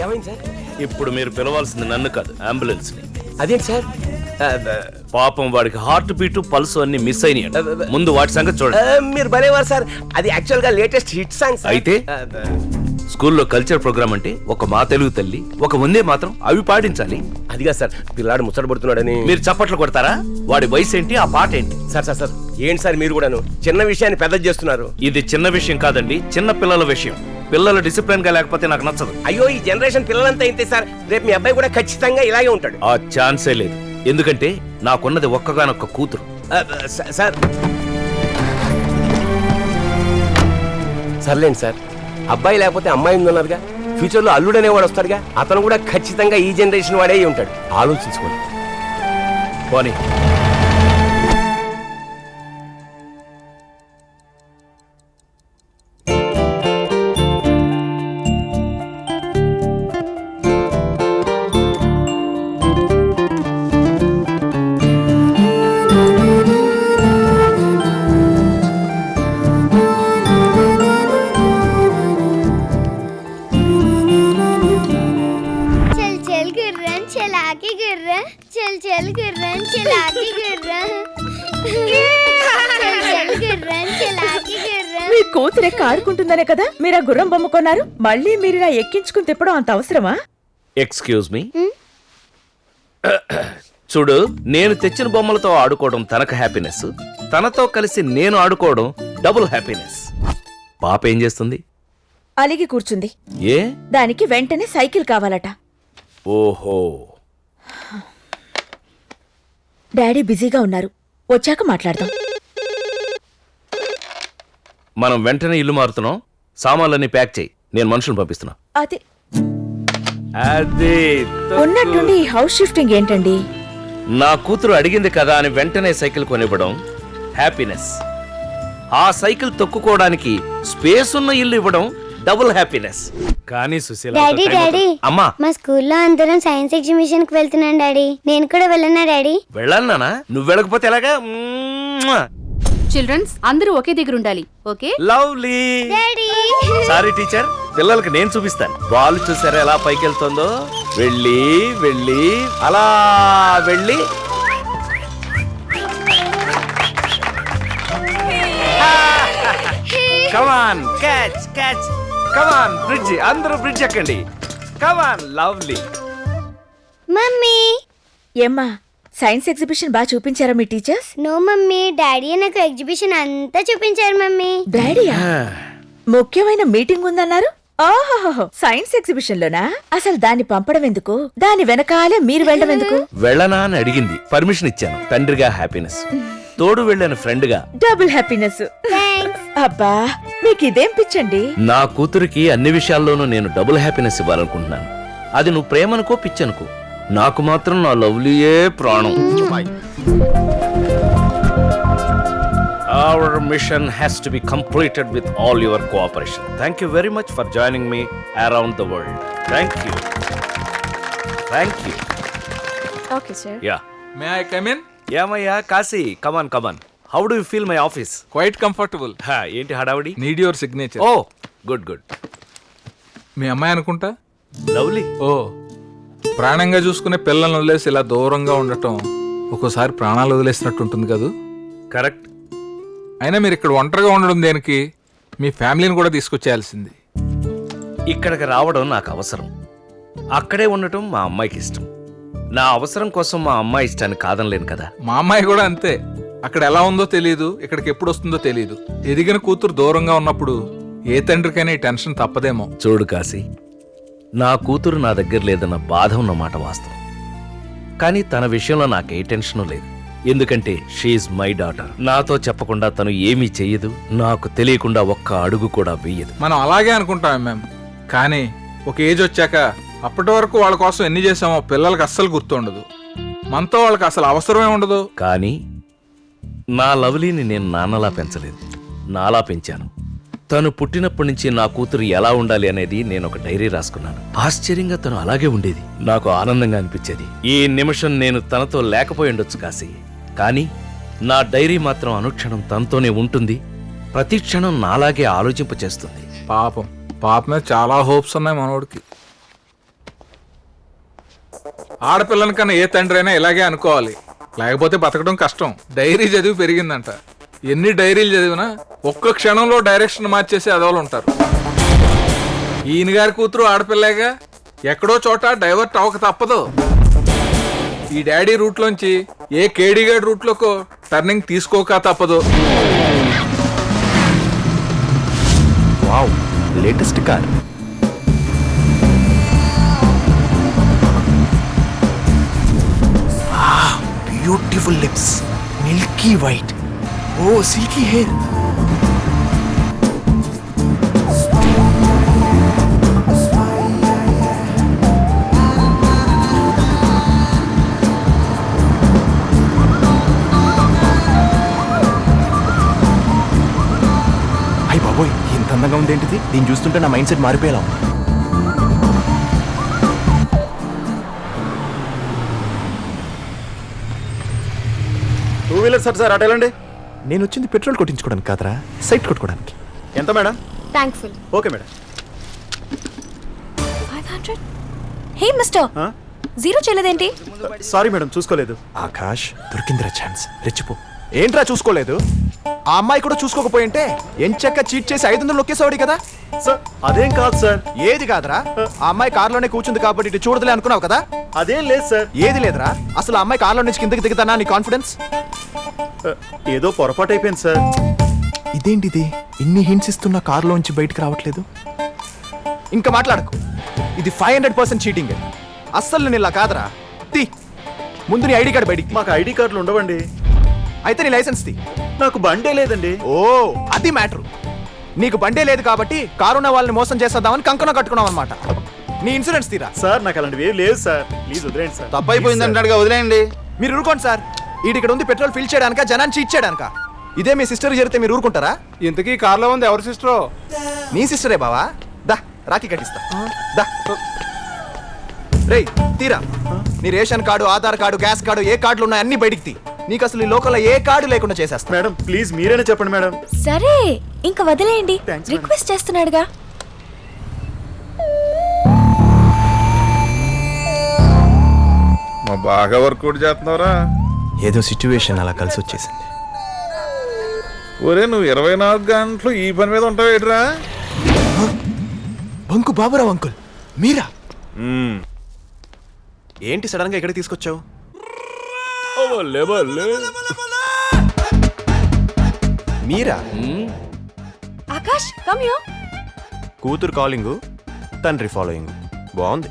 ఏమైంది సార్? ఇప్పుడు మీరు పిలవాల్సింది నన్ను కాదు, అంబులెన్స్ ని. అదేంటి సార్? పాపం వాడికి హార్ట్ బీట్ పల్స్ అన్ని మిస్ అయినాయి. ముందు వాటి సంగతి చూడండి. మీరు భలేవారు సార్. అది యాక్చువల్ గా లేటెస్ట్ హిట్ సాంగ్ సార్. అయితే స్కూల్లో కల్చర్ ప్రోగ్రామ్ అంటే ఒక మా తెలుగు తల్లి, ఒక వందే మాత్రం అవి పాడించాలి. అదిగా సార్, పిల్లాడు ముచ్చట పడుతున్నాడని మీరు చప్పట్లు కొడతారా? వాడి వయసు ఏంటి, ఆ పాట ఏంటి? సార్ సార్ సార్ ఏంటి సార్ మీరు కూడాను చిన్న విషయాన్ని పెద్ద చేస్తున్నారు? ఇది చిన్న విషయం కాదండి, చిన్న పిల్లల విషయం. పిల్లలు డిసిప్లిన్ గా లేకపోతే నాకు నచ్చదు. అయ్యో, ఈ జనరేషన్ పిల్లలంతా ఇంతే సార్. రేపు మీ అబ్బాయి కూడా ఖచ్చితంగా ఇలాగే ఉంటాడు. ఆ ఛాన్సే లేదు. ఎందుకంటే నాకున్నది ఒక్కగానొక్క కూతురు. సార్ సర్లేండి సార్, అబ్బాయి లేకపోతే అమ్మాయి ఉందన్నారుగా, ఫ్యూచర్ లో అల్లుడనేవాడు వస్తాడుగా, అతను కూడా ఖచ్చితంగా ఈ జనరేషన్ వాడే ఉంటాడు. ఆలోచించుకోండి. పోనీ మీ కూతురే ఆడుకుంటుందనే కదా మీరు ఆ గుర్రం బొమ్మ కొన్నారు. మళ్ళీ మీరు ఇలా ఎక్కించుకుని తిప్పడం అంత అవసరమా? Excuse me. చూడు, నేను తెచ్చిన బొమ్మలతో ఆడుకోవడం తనకు హ్యాపీనెస్, తనతో కలిసి నేను ఆడుకోవడం డబుల్ హ్యాపీనెస్. పాప ఏం చేస్తుంది? అలిగి కూర్చుంది. ఏ? దానికి వెంటనే సైకిల్ కావాలట. ఓహో. డాడీ బిజీగా ఉన్నారు, వచ్చాక మాట్లాడదాం. మనం వెంటనే ఇల్లు మారుతున్నాం. సామాన్లన్నీ ప్యాక్ చేయి, నేను మనుషులను పంపిస్తున్నా. అది అదే ఉన్నట్టుండి ఈ హౌస్ షిఫ్టింగ్ ఏంటండి? నా కూతురు అడిగింది కదా అని వెంటనే సైకిల్ కొనివ్వడం హ్యాపీనెస్. ఆ సైకిల్ తొక్కుకోవడానికి స్పేస్ ఉన్న ఇల్లు ఇవ్వడం డబుల్ హ్యాపీనెస్. కానీ సుశీల, డాడీ అమ్మా, మా స్కూల్లో అందరం సైన్స్ ఎగ్జిబిషన్ కి వెళ్తున్నాం డాడీ. నేను కూడా వెళ్ళనా డాడీ? వెళ్ళాలనా? నువ్వు వెళ్ళకపోతే ఎలాగా? చిల్డ్రన్స్ అందరూ ఒకే దగ్గర ఉండాలి. ఓకే? లవ్లీ. సారీ టీచర్, పిల్లలకి నేను చూపిస్తాను. బాల్ చూసారా ఎలా పైకి వెళ్తుందో? వెళ్ళి వెళ్ళి అలా వెళ్ళి కమాన్, క్యాచ్ క్యాచ్. కమాన్, బ్రిడ్జ్. అందరూ బ్రిడ్జ్ ఎక్కండి. కమాన్, లవ్లీ. మమ్మీ. ఏమ్మా, సైన్స్ ఎగ్జిబిషన్ బాగా చూపించారా మీ టీచర్స్? నో మమ్మీ, డాడీ నాకు ఎగ్జిబిషన్ అంతా చూపించారు మమ్మీ. డాడీయా? ముఖ్యమైన మీటింగ్ ఉందన్నారు. ఓహో, సైన్స్ ఎగ్జిబిషన్ లోనా? అసలు దాన్ని పంపడం ఎందుకు? దాని వెనకాలే మీరు వెళ్ళడం ఎందుకు? వెళ్ళనా అని అడిగింది, పర్మిషన్ ఇచ్చాను. తండ్రిగా హ్యాపీనెస్, తోడు వెళ్ళాను ఫ్రెండ్ గా డబుల్ హ్యాపీనెస్. అబ్బా, మీకు ఇదేం పిచ్చండి? నా కూతురికి అన్ని విషయాల్లోనూ నేను డబుల్ హ్యాపీనెస్ ఇవ్వాలనుకుంటున్నాను. అది నువ్వు ప్రేమనుకో పిచ్చనుకో, నాకు మాత్రం నా లవ్లీయే ప్రాణం. Our mission has to be completed with all your cooperation. Thank you very much for joining me around the world. Thank you. Thank you. Okay, sir. Yeah. May I come in? ఏమయ్యా Kashi, come on, come on. How do you feel my office? Quite comfortable. ఏంటి హడావిడి? Need your signature. Oh, good, good. మీ అమ్మాయి అనుకుంటా? Lovely. ఓ, ప్రాణంగా చూసుకునే పిల్లల్ని వదిలేసి ఇలా దూరంగా ఉండటం ఒక్కోసారి ప్రాణాలు వదిలేసినట్టు ఉంటుంది కదూ? కరెక్ట్. అయినా మీరు ఇక్కడ ఒంటరిగా ఉండడం దేనికి? మీ ఫ్యామిలీని కూడా తీసుకొచ్చేయాల్సింది. ఇక్కడికి రావడం నాకు అవసరం, అక్కడే ఉండటం మా అమ్మాయికి ఇష్టం. నా అవసరం కోసం మా అమ్మాయి ఇష్టాన్ని కాదనలేను కదా. మా అమ్మాయి కూడా అంతే. అక్కడ ఎలా ఉందో తెలియదు, ఇక్కడికి ఎప్పుడు వస్తుందో తెలియదు. ఎదిగిన కూతురు దూరంగా ఉన్నప్పుడు ఏ తండ్రికైనా ఈ టెన్షన్ తప్పదేమో. చూడు కాశీ, నా కూతురు నా దగ్గర లేదన్న బాధ ఉన్నమాట వాస్తవం. కానీ తన విషయంలో నాకే టెన్షను లేదు. ఎందుకంటే షీఈ్ మై డాటర్. నాతో చెప్పకుండా తను ఏమీ చెయ్యదు, నాకు తెలియకుండా ఒక్క అడుగు కూడా వెయ్యదు. మనం అలాగే అనుకుంటాం మేము, కానీ ఒక ఏజ్ వచ్చాక అప్పటి వరకు వాళ్ళ కోసం ఎన్ని చేసామో పిల్లలకి అస్సలు గుర్తుండదు. మనతో వాళ్ళకి అసలు అవసరమే ఉండదు. కానీ నా లవ్లీని నేను నాన్నలా పెంచలేదు, నాలా పెంచాను. తను పుట్టినప్పటి నుంచి నా కూతురు ఎలా ఉండాలి అనేది నేను ఒక డైరీ రాసుకున్నాను. ఆశ్చర్యంగా తను అలాగే ఉండేది. నాకు ఆనందంగా అనిపించేది. ఈ నిమిషం నేను తనతో లేకపోయి ఉండొచ్చు కాశీ, కానీ నా డైరీ మాత్రం అనుక్షణం తనతోనే ఉంటుంది. ప్రతి క్షణం నాలాగే ఆలోచింపచేస్తుంది. పాపం, పాప మీద చాలా హోప్స్ ఉన్నాయి మనోడికి. ఆడపిల్లని కన్నా ఏ తండ్రి అయినా ఇలాగే అనుకోవాలి, లేకపోతే బతకడం కష్టం. డైరీ చదివి పెరిగిందంట. ఎన్ని డైరీలు చదివినా ఒక్క క్షణంలో డైరెక్షన్ మార్చేసి అదోలు ఉంటారు. ఈయన గారి కూతురు ఆడపిల్లేగా, ఎక్కడో చోట డైవర్ట్ అవ్వక తప్పదు. ఈ డాడీ రూట్లోంచి ఏ కేడీగాడి రూట్లోకో టర్నింగ్ తీసుకోక తప్పదు. Wow, latest car. Beautiful lips, milky white, oh silky hair. అయ్య బాబోయ్, ఇంత అందంగా ఉందేంటిది? దీన్ని చూస్తుంటే నా మైండ్ సెట్ మారిపోయేలా ఉంది. టూ వీలర్ సార్ అటు వెళ్ళండి. నేను వచ్చింది పెట్రోల్ కొట్టించుకోవడానికి కాదరా, సైట్ కొట్టుకోవడానికి. ఎంత madam? Thankful. Okay madam. 500. Hey mister, zero చేయలేదేంటి? సారీ మేడం, చూసుకోలేదు. ఆకాష్, దొరికిందిరా ఛాన్స్, రెచ్చిపో. ఏంట్రా చూసుకోలేదు? ఆ అమ్మాయి కూడా చూసుకోకపోయింటే ఎంచక్క చీట్ చేసి 500 నొక్కేసేవాడి కదా. సార్ అదేం కాదు సార్. ఏది కాదురా? ఆ అమ్మాయి కార్లోనే కూర్చుంది కాబట్టి ఇటు చూడదులే అనుకున్నావు కదా. అదేం లేదు సార్. ఏది లేదురా? అసలు ఆ అమ్మాయి కార్లో నుంచి కిందకి దిగుతానా నీ కాన్ఫిడెన్స్? ఏదో పొరపాటు అయిపోయింది సార్. ఇదేంటిది, ఇన్ని హింట్స్ ఇస్తున్నా కార్లోంచి బయటికి రావట్లేదు? ఇంకా మాట్లాడకు, ఇది 500% చీటింగ్. అస్సలు నేను ఇలా కాదురా. తీ ముందు నీ ఐడి కార్డు బయటికి. మాకు ఐడి కార్డులు ఉండవండి. అయితే నీ లైసెన్స్ తీ. నాకు బండే లేదండి. ఓ, అది మ్యాటర్. నీకు బండే లేదు కాబట్టి కారున్న వాళ్ళని మోసం చేసేద్దామని కంకణం కట్టుకున్నావు అనమాట. నీ ఇన్సూరెన్స్ తీరా. సార్ నాకు అలాంటివి ఏం లేదు సార్, ప్లీజ్ వదిలేండి సార్. తప్పైపోయిందంటాడుగా, వదిలేయండి. మీరు ఊరుకోండి సార్. ఇక్కడ ఉంది పెట్రోల్ ఫిల్ చేయడానిక, జనాన్ని చీట్ చేయడానిక? ఇదే మీ సిస్టర్ జరిగితే మీరు ఊరుకుంటారా? ఇంతకీ కార్లో ఉంది ఎవరి సిస్టరో? నీ సిస్టరే బావా. దా రాఖీ కట్టిస్తా. దా రేయ్, తీరా. నీ ration card, Aadhaar card, gas card, ఏ కార్డులు ఉన్నాయి అన్ని బయటికి తీ. నీకు అసలు ఈ లోకల్లో ఏ కార్డు లేకుండా చేసేస్తా. మేడం ప్లీజ్ మీరేనే చెప్పండి మేడం. సరే ఇంకా వదిలేయండి, Thanks, రిక్వెస్ట్ చేస్తున్నాడుగా. మా బాగా వర్కౌట్ చేస్తున్నావురా. ఏదో సిచ్యువేషన్ అలా కలిసి వచ్చేసింది. ఒరే, నువ్వు 24 గంటలు ఈ పని మీద ఉంటావేట్రా? బంకు బాబురావు అంకుల్, మీరా? ఏంటి సడన్ గా ఎక్కడికి తీసుకొచ్చావు? మీరా? Akash come here. కూతురు కాలింగ్, తండ్రి ఫాలోయింగ్. బాగుంది.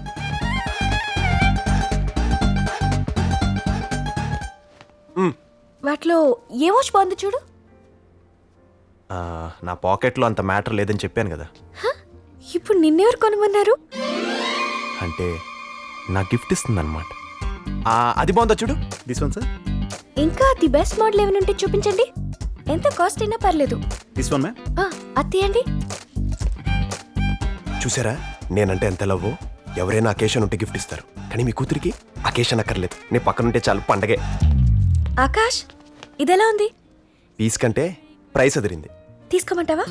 వాటిలో ఏ వాచ్ బాగుంది చూడు. నా పాకెట్లో అంత మ్యాటర్ లేదని చెప్పాను కదా. ఇప్పుడు నిన్నెవరు కొనమన్నారు? అంటే నా గిఫ్ట్ ఇస్తుందన్నమాట. అది బాగుందా చూడు. This one sir. ఇంకా ది బెస్ట్ మోడల్ ఏమైనా ఉంటే చూపించండి. ఎంత కాస్ట్ అయినా పర్లేదు. This one ma'am. అది తీయండి. చూసారా నేనంటే ఎంత లవ్వో. ఎవరైనా అకేషన్ ఉంటే గిఫ్ట్ ఇస్తారు, కానీ మీ కూతురికి అకేషన్ అక్కర్లేదు. నేను పక్కనుంటే చాలు, పండగే. ఆకాష్ ఇదెలా ఉంది? పీస్ కంటే ప్రైస్ అదిరింది. తీసుకోమంటావా?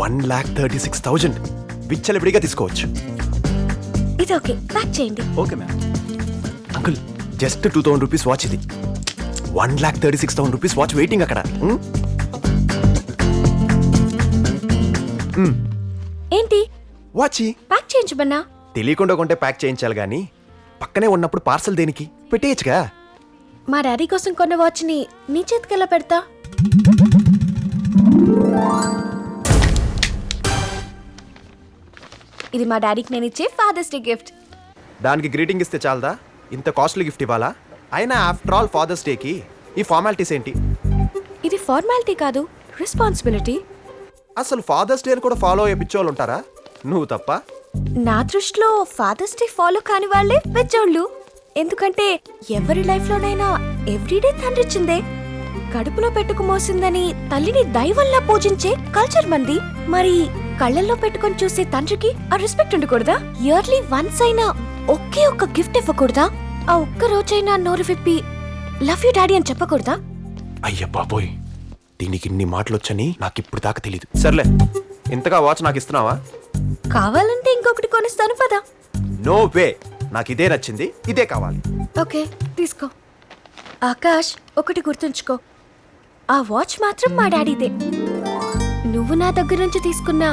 1,36,000 విచ్చలవిడిగా తీసుకోవచ్చు. ఇది ఓకే, ప్యాక్ చేయండి. Okay ma'am. Uncle, just 2,000 rupees watch ఇది. 1,36,000 రూపీస్ వాచ్ వెయిటింగ్ అక్కడ. ఏంటి వాచ్ ప్యాక్ చేయించమన్నా? తెలియకుండా కొంటే ప్యాక్ చేయించాలి గానీ పక్కనే ఉన్నప్పుడు పార్సల్ దేనికి? పెట్టేయచ్చుగా. మా డాడీ కోసం కొన్న వాచ్ ని నీ చేతికెలా పెడతా? ఇది మా డాడీకి నేను ఇచ్చే ఫాదర్స్ డే గిఫ్ట్. దానికి గ్రీటింగ్ ఇస్తే చాలదా? ఇంత కాస్ట్లీ గిఫ్ట్ ఇవ్వాలా? అయినా ఆఫ్టర్ ఆల్ ఫాదర్స్ డేకి ఈ ఫార్మాలిటీస్ ఏంటి? ఇది ఫార్మాలిటీ కాదు, రెస్పాన్సిబిలిటీ. అసలు ఫాదర్స్ డే కూడా ఫాలో అయ్యే పిచ్చోళ్ళు ఉంటారా? నువ్వు తప్ప. నా దృష్టిలో ఫాదర్స్ డే ఫాలో కాని వాళ్ళే పెద్దోళ్ళు. ఎందుకంటే ఎవరి లైఫ్ లోనైనా ఎవ్రీడే తండ్రిచ్చిందే. కడుపులో పెట్టుకు మోసిందని తల్లిని దైవంలా పూజించే కల్చర్ మంది. మరి కళ్ళల్లో పెట్టుకొని చూసే తండ్రికి ఆ రెస్పెక్ట్ ఉండకూడదా? ఇయర్లీ వన్స్ అయినా ఒకే ఒక్క గిఫ్ట్ ఇవ్వకూడదా? ఆ ఒక్క రోజైనా నోరు విప్పి లవ్ యూ డాడీ అని చెప్పకూడదా? అయ్య బాబోయ్, దీనికి ఇన్ని మాటలొచ్చని నాకు ఇప్పుడు దాకా తెలీదు. సర్లే, ఇంతగా వాచ్ నాకు ఇస్తున్నావా? కావాలంటే ఇంకొకటి కొనిస్తాను పదా. నో వే, నాకు ఇదే నచ్చింది, ఇదే కావాలి. ఓకే తీసుకో. ఆకాష్ ఒకటి గుర్తుంచుకో, ఆ వాచ్ మాత్రం మా డాడీదే. నువ్వు నా దగ్గర నుంచి తీసుకున్నా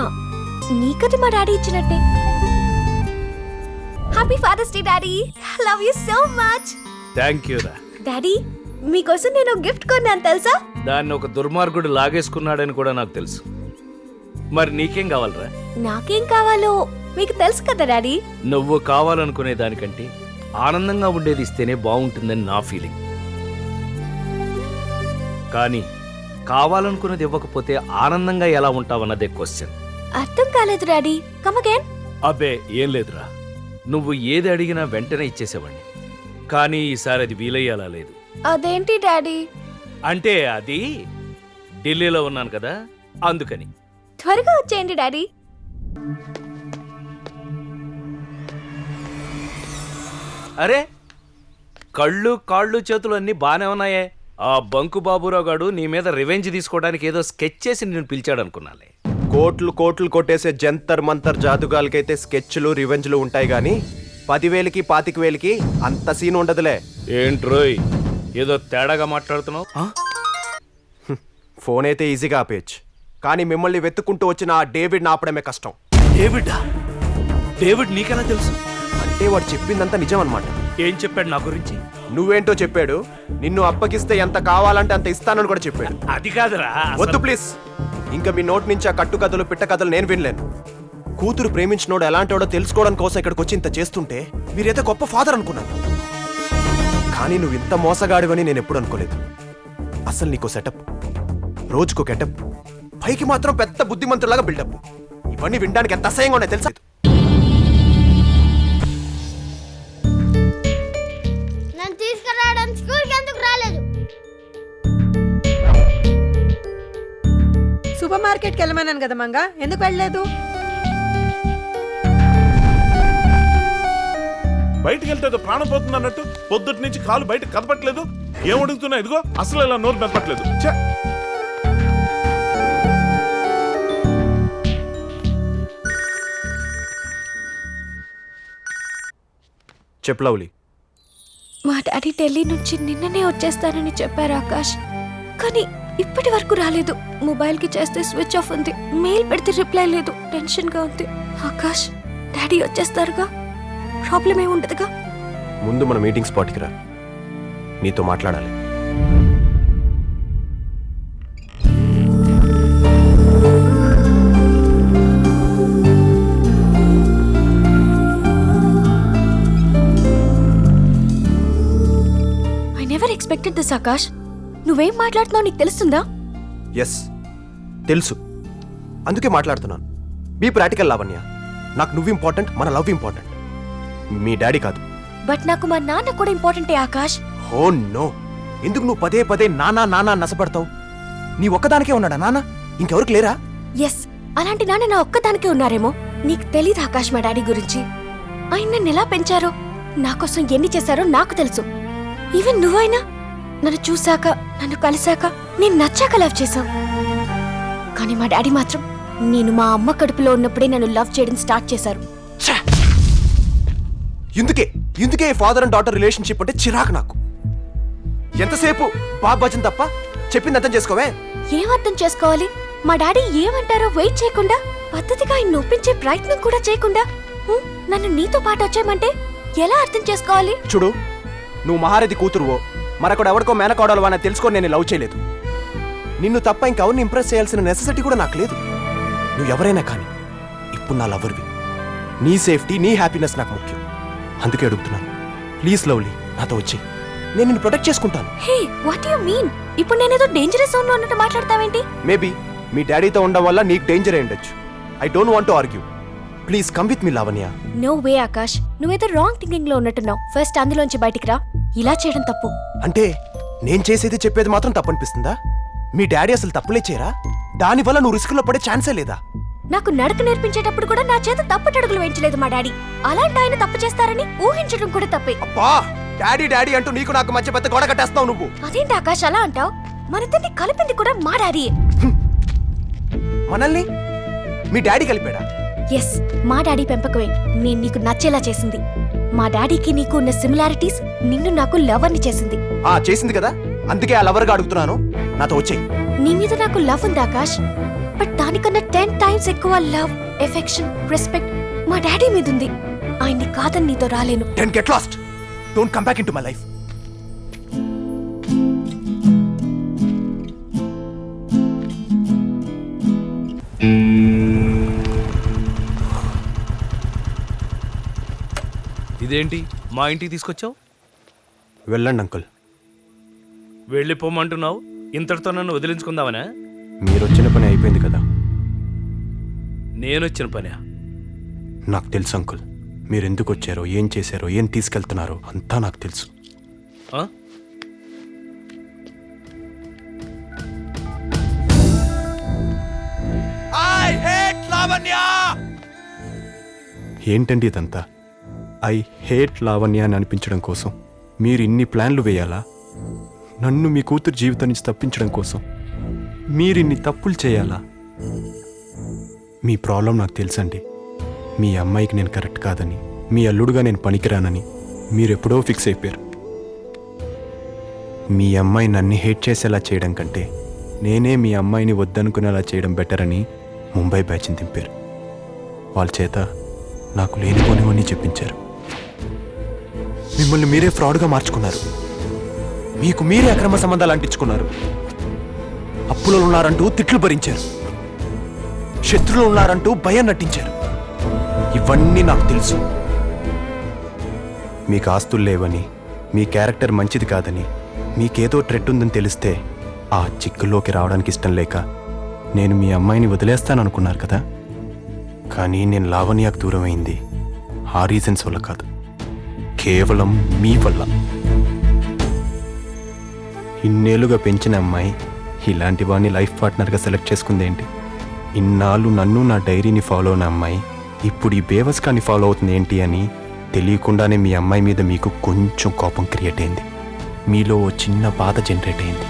నీకది మా డాడీ ఇచ్చినట్టే. Happy father's day daddy, love you so much. Thank you రా. డాడీ మీకోసం నేను గిఫ్ట్ కొన్నాను తెలుసా? దాన్ని ఒక దుర్మార్గుడు లాగేసుకున్నాడని కూడా నాకు తెలుసు. మరి నీకేం కావాలరా? నాకేం కావాలో మీకు తెలుసు కదా డాడీ. నువ్వు కావాలనుకునే దానికంటే ఆనందంగా ఉండేది ఇస్తేనే బాగుంటుందని నా ఫీలింగ్. కానీ కావాలనుకున్నది ఇవ్వకపోతే ఆనందంగా ఎలా ఉంటావన్నదే క్వశ్చన్. అర్థం కాలేదు డాడీ, కమ్ అగైన్. అబ్బే ఏం లేదురా, నువ్వు ఏది అడిగినా వెంటనే ఇచ్చేసేవాడిని. కానీ ఈసారి అది వీలయ్యేలా లేదు. అదేంటి డాడీ? అంటే అది ఢిల్లీలో ఉన్నాను కదా, అందుకని. త్వరగా వచ్చేయండి డాడీ. అరే కళ్ళు కాళ్ళు చేతులు అన్నీ బానే ఉన్నాయే. ఆ బంకు బాబురావు గాడు నీ మీద రివెంజ్ తీసుకోవడానికి ఏదో స్కెచ్ చేసి నేను పిలిచాడు అనుకున్నాలే. కోట్లు కోట్లు కొట్టేసే జంతర్ మంతర్ జాదుగాలకైతే స్కెచ్లు రివెంజ్లు ఉంటాయి గానీ 10,000కి 25,000కి అంత సీన్ ఉండదులే. ఏంట్రోయ్ ఏదో తేడాగా మాట్లాడుతున్నావు? ఫోన్ అయితే ఈజీగా ఆపేయచ్చు, కానీ మిమ్మల్ని వెతుక్కుంటూ వచ్చిన ఆ డేవిడ్ ఆపడమే కష్టం. డేవిడా? డేవిడ్ నీకెలా తెలుసు? అంటే వాడు చెప్పిందంతా నిజం అన్నమాట. ఏం చెప్పాడు నా గురించి? నువ్వేంటో చెప్పాడు, నిన్ను అప్పగిస్తే ఎంత కావాలంటే అంత ఇస్తానని కూడా చెప్పాడు. అది కాదురా. వద్దు ప్లీజ్, ఇంకా మీ నోట్ నుంచి ఆ కట్టు కథలు పిట్ట కథలు నేను వినలేను. కూతురు ప్రేమించినోడు ఎలాంటోడో తెలుసుకోవడం కోసం ఇక్కడికి వచ్చి ఇంత చేస్తుంటే మీరైతే గొప్ప ఫాదర్ అనుకున్నాను. కానీ నువ్వు ఇంత మోసగాడివని నేను ఎప్పుడు అనుకోలేదు. అసలు నీకో సెటప్, రోజుకో గెటప్, పైకి మాత్రం పెద్ద బుద్ధిమంతులాగా బిల్డప్. ఇవన్నీ వినడానికి ఎంత అసహ్యంగా ఉన్నాయి తెలుసా? నన్ను తీసుకురావడానికి స్కూల్కి ఎందుకు రాలేదు? సూపర్ మార్కెట్కి వెళ్ళమన్నాను కదా మంగా, ఎందుకు వెళ్ళలేదు? బయటికి వెళ్తే ఏదో ప్రాణం పోతుంది అన్నట్టు పొద్దుటి నుంచి కాలు బయట కదపట్లేదు. ఏం అడుగుతున్నా? ఇదిగో అసలు ఇలా నోరు మెదపట్లేదు. చెప్పు లవ్లీ. మా డాడీ ఢిల్లీ నుంచి నిన్ననే వచ్చేస్తానని చెప్పారు ఆకాష్, కానీ ఇప్పటి వరకు రాలేదు. మొబైల్ కి చేస్తే స్విచ్ ఆఫ్ ఉంది, మెయిల్ పెడితే రిప్లై లేదు. టెన్షన్ గా ఉంది. ఆకాష్ డాడీ వచ్చేస్తారుగా, ప్రాబ్లం ఏమి ఉండదుగా? ముందు మన మీటింగ్ స్పాట్కి రా, నీతో మాట్లాడాలి. I never expected this Akash. నువ్వేం మాట్లాడుతున్నావు నీకు తెలుస్తుందా? ఎస్ తెలుసు, అందుకే మాట్లాడుతున్నాను. Be practical Lavanya. నాకు నువ్వు ఇంపార్టెంట్, మన లవ్ ఇంపార్టెంట్, మీ డాడీ కాదు. బట్ నాకు మా నాన్న కూడా ఇంపార్టెంటే ఆకాష్. ఓ నో, ఎందుకు నువ్వు పదే పదే నానా నానా నసపడతావు? నీ ఒక్కదానికే ఉన్నాడా నాన్న? ఇంకెవరికి లేరా? ఎస్, అలాంటి నాన్న నా ఒక్కదానికే ఉన్నారేమో. నీకు తెలీదు ఆకాష్ మా డాడీ గురించి. ఆయన నన్ను ఎలా పెంచారో, నా కోసం ఎన్ని చేశారో నాకు తెలుసు. ఈవెన్ నువ్వైనా నన్ను చూశాక, నన్ను కలిశాక, నేను నచ్చాక లవ్ చేశావు. కానీ మా డాడీ మాత్రం నేను మా అమ్మ కడుపులో ఉన్నప్పుడే నన్ను లవ్ చేయడం స్టార్ట్ చేశారు. ఇందుకే ఫాదర్ అండ్ డాటర్ రిలేషన్షిప్ అంటే చిరాకు నాకు. ఎంతసేపు బాబాజన్ తప్ప చెప్పింది అర్థం చేసుకోవే. ఏం అర్థం చేసుకోవాలి? మా డాడీ ఏమంటారో వెయిట్ చేయకుండా, పద్ధతిగా ఆయన ఒప్పించే ప్రయత్నం కూడా చేయకుండా నన్ను నీతో పాటు వచ్చేయమంటే ఎలా అర్థం చేసుకోవాలి? చూడు, నువ్వు మహారథి కూతురువో మరొకడు ఎవరికో మేనకోడలు అని తెలుసుకొని నేను లవ్ చేయలేదు. నిన్ను తప్ప ఇంకెవరిని ఇంప్రెస్ చేయాల్సిన నెసెసిటీ కూడా నాకు లేదు. నువ్వు ఎవరైనా కానీ ఇప్పుడు నా లవర్వి. నీ సేఫ్టీ, నీ హ్యాపీనెస్ నాకు ముఖ్యం. అందుకే అడుగుతున్నాను, ప్లీజ్ లవ్లీ నాతో వచ్చి, నేను నిన్ను ప్రొటెక్ట్ చేసుకుంటాను. హే, వాట్ యు మీన్? ఇప్పుడు నేనేదో డేంజరస్ జోన్ లో ఉన్నట్టు మాట్లాడతావేంటి? మేబీ మీ డాడీతో ఉండడం వల్ల నీకు డేంజర్ అయి ఉండొచ్చు. I don't want to argue. Please come with me Lavanya. No way Akash, నువ్వేదో రాంగ్ థింకింగ్ లో ఉన్నట్టున్నావు. ఫస్ట్ అందులోంచి బయటికి రా. ఇలా చేయడం తప్పు. అంటే నేను చేసేది చెప్పేది మాత్రం తప్పనిపిస్తుందా? మీ డాడీ అసలు తప్పులే చేయరా? దానివల్ల నువ్వు రిస్క్ లో పడే ఛాన్సే లేదా? నాకు నడక నేర్పించేటప్పుడు కూడా నా చేత తప్పటడుగులు వేయించలేదు మా డాడీ. అలాంటి ఆయన తప్పు చేస్తారని ఊహించడం కూడా తప్పే. అబ్బా, డాడీ డాడీ అంటూ నీకు నాకు మధ్య పెద్ద గొడవ కట్టేస్తావు నువ్వు. అదేంటి ఆకాష్ అలా అంటావు? మనిద్దరిని కలిపింది కూడా మా డాడీ. మనల్ని మీ డాడీ కలిపాడా? ఎస్, మా డాడీ పెంపకమే నేను నీకు నచ్చేలా చేసింది. మా డాడీకి నీకు ఉన్న సిమిలారిటీస్ నిన్ను నాకు లవర్ ని చేసింది. చేసింది కదా, అందుకే ఆ లవర్గా అడుగుతున్నాను, నాతో వచ్చేయి. నీ మీద నాకు లవ్ ఉంది ఆకాష్, బట్ దానికన్నా 10 times ఎక్కువ లవ్, ఎఫెక్షన్, రెస్పెక్ట్ మా డాడీ మీద ఉంది. ఆయన్ని కాదని నీతో రాలేను. Then get lost. Don't come back into my life. ఇదేంటి మా ఇంటికి తీసుకొచ్చావు? వెళ్ళండి అంకుల్. వెళ్ళిపోమంటున్నావు, ఇంతటితో నన్ను వదిలించుకుందామనా? మీరొచ్చిన పని అయిపోయింది కదా. నేనొచ్చిన పనా? నాకు తెలుసు అంకుల్, మీరు ఎందుకు వచ్చారో, ఏం చేశారో, ఏం తీసుకెళ్తున్నారో అంతా నాకు తెలుసు. ఆ? ఏంటండి ఇదంతా? ఐ హేట్ లావణ్య అని అనిపించడం కోసం మీరు ఇన్ని ప్లాన్లు వేయాలా? నన్ను మీ కూతురు జీవితం నుంచి తప్పించడం కోసం మీరు ఇన్ని తప్పులు చేయాలా? మీ ప్రాబ్లం నాకు తెలుసండి. మీ అమ్మాయికి నేను కరెక్ట్ కాదని, మీ అల్లుడుగా నేను పనికిరానని మీరు ఎప్పుడో ఫిక్స్ అయిపోయారు. మీ అమ్మాయి నన్ను హేట్ చేసేలా చేయడం కంటే నేనే మీ అమ్మాయిని వద్దనుకునేలా చేయడం బెటర్ అని ముంబై బ్యాచ్ని దింపారు. వాళ్ళ చేత నాకు లేనిపోనివన్నీ చెప్పించారు. మిమ్మల్ని మీరే ఫ్రాడ్గా మార్చుకున్నారు. మీకు మీరే అక్రమ సంబంధాలు అంటించుకున్నారు. అప్పులో ఉన్నారంటూ తిట్లు భరించారు. శత్రువులు ఉన్నారంటూ భయం నటించారు. ఇవన్నీ నాకు తెలుసు. మీకు ఆస్తులు లేవని, మీ క్యారెక్టర్ మంచిది కాదని, మీకేదో ట్రెట్ ఉందని తెలిస్తే ఆ చిక్కుల్లోకి రావడానికి ఇష్టం లేక నేను మీ అమ్మాయిని వదిలేస్తాననుకున్నారు కదా. కానీ నేను లావణ్యకు దూరం అయింది ఆ రీజన్స్ వల్ల కాదు, కేవలం మీ వల్ల. ఇన్నేళ్లుగా పెంచిన అమ్మాయి ఇలాంటి వాడిని లైఫ్ పార్ట్నర్గా సెలెక్ట్ చేసుకుందేంటి? ఇన్నాళ్ళు నన్ను, నా డైరీని ఫాలో అయిన అమ్మాయి ఇప్పుడు ఈ బేవస్కాన్ని ఫాలో అవుతుంది ఏంటి అని తెలియకుండానే మీ అమ్మాయి మీద మీకు కొంచెం కోపం క్రియేట్ అయింది. మీలో ఓ చిన్న బాధ జనరేట్ అయింది.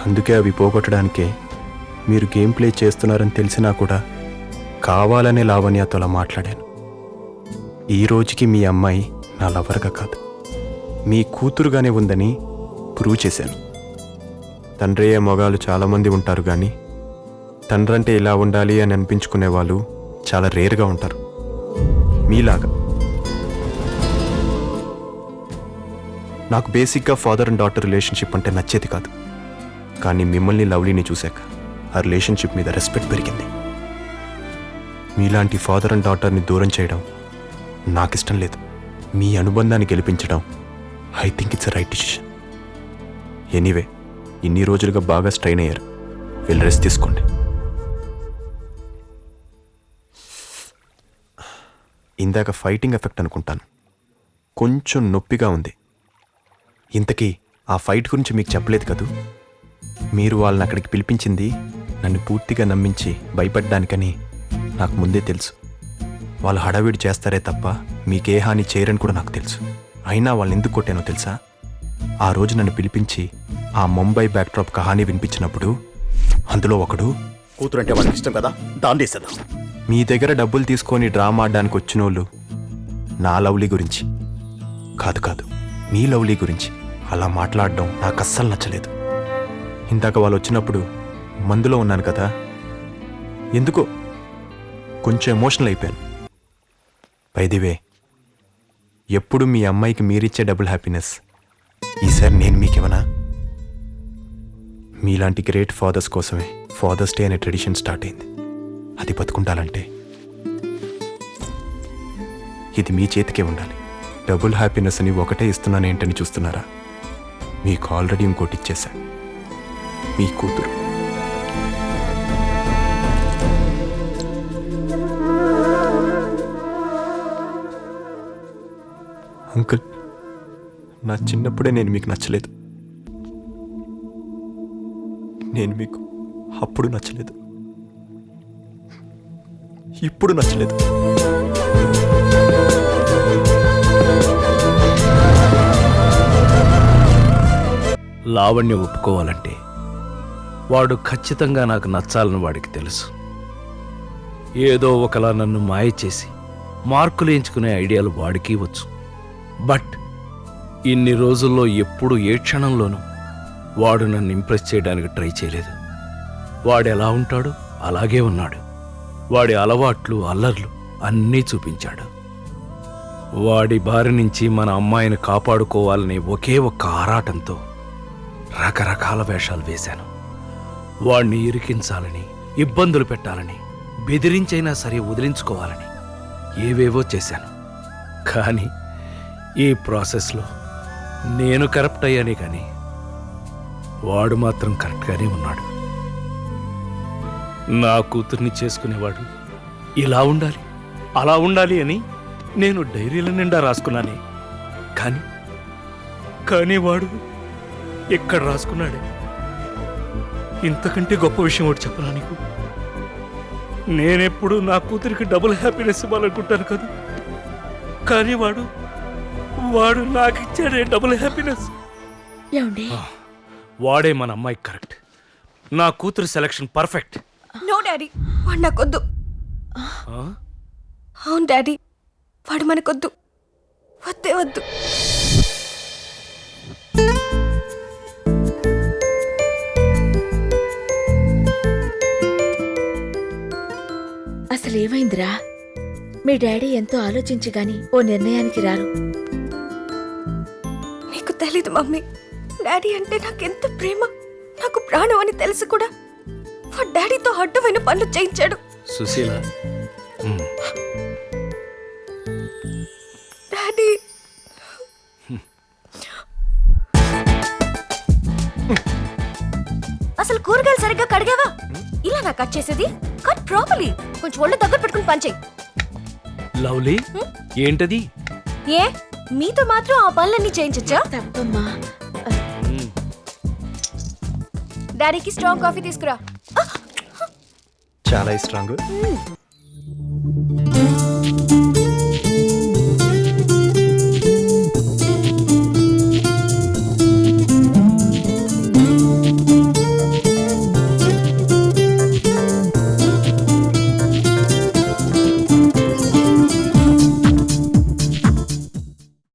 అందుకే అవి పోగొట్టడానికే మీరు గేమ్ ప్లే చేస్తున్నారని తెలిసినా కూడా కావాలనే లావణ్యతో అలా మాట్లాడాను. ఈ రోజుకి మీ అమ్మాయి నా లవర్గా కాదు, మీ కూతురుగానే ఉందని ప్రూవ్ చేశాను. తండ్రియే మొగాలు చాలామంది ఉంటారు, కానీ తండ్రంటే ఇలా ఉండాలి అని అనిపించుకునే వాళ్ళు చాలా రేర్గా ఉంటారు మీలాగా. నాకు బేసిక్గా ఫాదర్ అండ్ డాటర్ రిలేషన్షిప్ అంటే నచ్చేది కాదు, కానీ మిమ్మల్ని లవ్లీని చూశాక ఆ రిలేషన్షిప్ మీద రెస్పెక్ట్ పెరిగింది. మీలాంటి ఫాదర్ అండ్ డాటర్ని దూరం చేయడం నాకు ఇష్టం లేదు. మీ అనుబంధాన్ని గెలిపించడం I think it's right decision. Anyway, ఇన్ని రోజులుగా బాగా స్ట్రైన్ అయ్యారు, వెళ్ళి రెస్ట్ తీసుకోండి. ఇందాక ఫైటింగ్ ఎఫెక్ట్ అనుకుంటాను, కొంచెం నొప్పిగా ఉంది. ఇంతకీ ఆ ఫైట్ గురించి మీకు చెప్పలేదు కదూ. మీరు వాళ్ళని అక్కడికి పిలిపించింది నన్ను పూర్తిగా నమ్మించి భయపడ్డానికని నాకు ముందే తెలుసు. వాళ్ళు హడావిడి చేస్తారే తప్ప మీకే హాని చేయరని కూడా నాకు తెలుసు. అయినా వాళ్ళు ఎందుకు కొట్టానో తెలుసా? ఆ రోజు నన్ను పిలిపించి ఆ ముంబై బ్యాక్డ్రాప్ కహానీ వినిపించినప్పుడు అందులో ఒకడు కూతురు అంటే వాళ్ళకి ఇష్టం కదా, దాన్ని చేసేద్దాం. మీ దగ్గర డబ్బులు తీసుకొని డ్రామా ఆడడానికి వచ్చిన వాళ్ళు నా లవ్లీ గురించి కాదు, మీ లవ్లీ గురించి అలా మాట్లాడడం నాకు అస్సలు నచ్చలేదు. ఇందాక వాళ్ళు వచ్చినప్పుడు మందులో ఉన్నాను కదా, ఎందుకో కొంచెం ఎమోషనల్ అయిపోయాను. బైదివే, ఎప్పుడు మీ అమ్మాయికి మీరిచ్చే డబుల్ హ్యాపీనెస్ ఈసారి నేను మీకేమన్నా? మీలాంటి గ్రేట్ ఫాదర్స్ కోసమే ఫాదర్స్ డే అనే ట్రెడిషన్ స్టార్ట్ అయింది. అది బతుకుండాలంటే ఇది మీ చేతికే ఉండాలి. డబుల్ హ్యాపీనెస్ అని ఒకటే ఇస్తున్నాను ఏంటని చూస్తున్నారా? మీకు ఆల్రెడీ ఇంకోటి ఇచ్చేశా, మీ కూతురు. అంకుల్, నా చిన్నప్పుడే నేను మీకు నచ్చలేదు. నేను మీకు అప్పుడు నచ్చలేదు, ఇప్పుడు నచ్చలేదు. లావణ్య ఒప్పుకోవాలంటే వాడు ఖచ్చితంగా నాకు నచ్చాలని వాడికి తెలుసు. ఏదో ఒకలా నన్ను మాయ చేసి మార్కులు ఎంచుకునే ఐడియాలు వాడికి వచ్చు. బట్ ఇన్ని రోజుల్లో ఎప్పుడు ఏ క్షణంలోనూ వాడు నన్ను ఇంప్రెస్ చేయడానికి ట్రై చేయలేదు. వాడు ఎలా ఉంటాడో అలాగే ఉన్నాడు. వాడి అలవాట్లు అల్లర్లు అన్నీ చూపించాడు. వాడి బారి నుంచి మన అమ్మాయిని కాపాడుకోవాలనే ఒకే ఒక్క ఆరాటంతో రకరకాల వేషాలు వేశాను. వాణ్ణి ఇరికించాలని, ఇబ్బందులు పెట్టాలని, బెదిరించైనా సరే వదిలించుకోవాలని ఏవేవో చేశాను. కానీ ఈ ప్రాసెస్లో నేను కరప్ట్ అయ్యానే కానీ వాడు మాత్రం కరెక్ట్గానే ఉన్నాడు. నా కూతుర్ని చేసుకునేవాడు ఇలా ఉండాలి, అలా ఉండాలి అని నేను డైరీల నిండా రాసుకున్నానే. కానీ వాడు ఎక్కడ రాసుకున్నాడే? ఇంతకంటే గొప్ప విషయం ఒకటి చెప్పనా నీకు? నేనెప్పుడు నా కూతురికి డబుల్ హ్యాపీనెస్ ఇవ్వాలనుకుంటాను కదా, కానీ వాడు నాకిచ్చాడే డబుల్ హ్యాపీనెస్. ఏమండి? వాడే మన అమ్మాయి కరెక్ట్. నా కూతురు సెలక్షన్ పర్ఫెక్ట్. నో డాడీ, వాడు నాకొద్దు. అవును డాడీ, వాడు మనకొద్దు. వద్దే వద్దు. అసలు ఏమైందిరా? మీ డాడీ ఎంతో ఆలోచించి గాని ఓ నిర్ణయానికి రారు. నీకు తెలీదు మమ్మీ, డాడీ అంటే నాకెంత ప్రేమ, నాకు ప్రాణం అని తెలిసి కూడా వాడు డాడీతో అడ్డమైన పనులు చేయించాడు. సుశీల, డాడీ అసలు కూరగాయలు సరిగ్గా కడిగావా? ఇలా నా కట్ చేసేది? Cut properly. కొంచెం ఒళ్ళు దగ్గర పెట్టుకుని పనిచేయి. లవ్లీ, ఏంటది? ఏ మీతో మాత్రం ఆ పనులన్నీ చేయించచ్చా? తప్పమ్మా. డాడీకి స్ట్రాంగ్ కాఫీ తీసుకురా. చాలా స్ట్రాంగ్.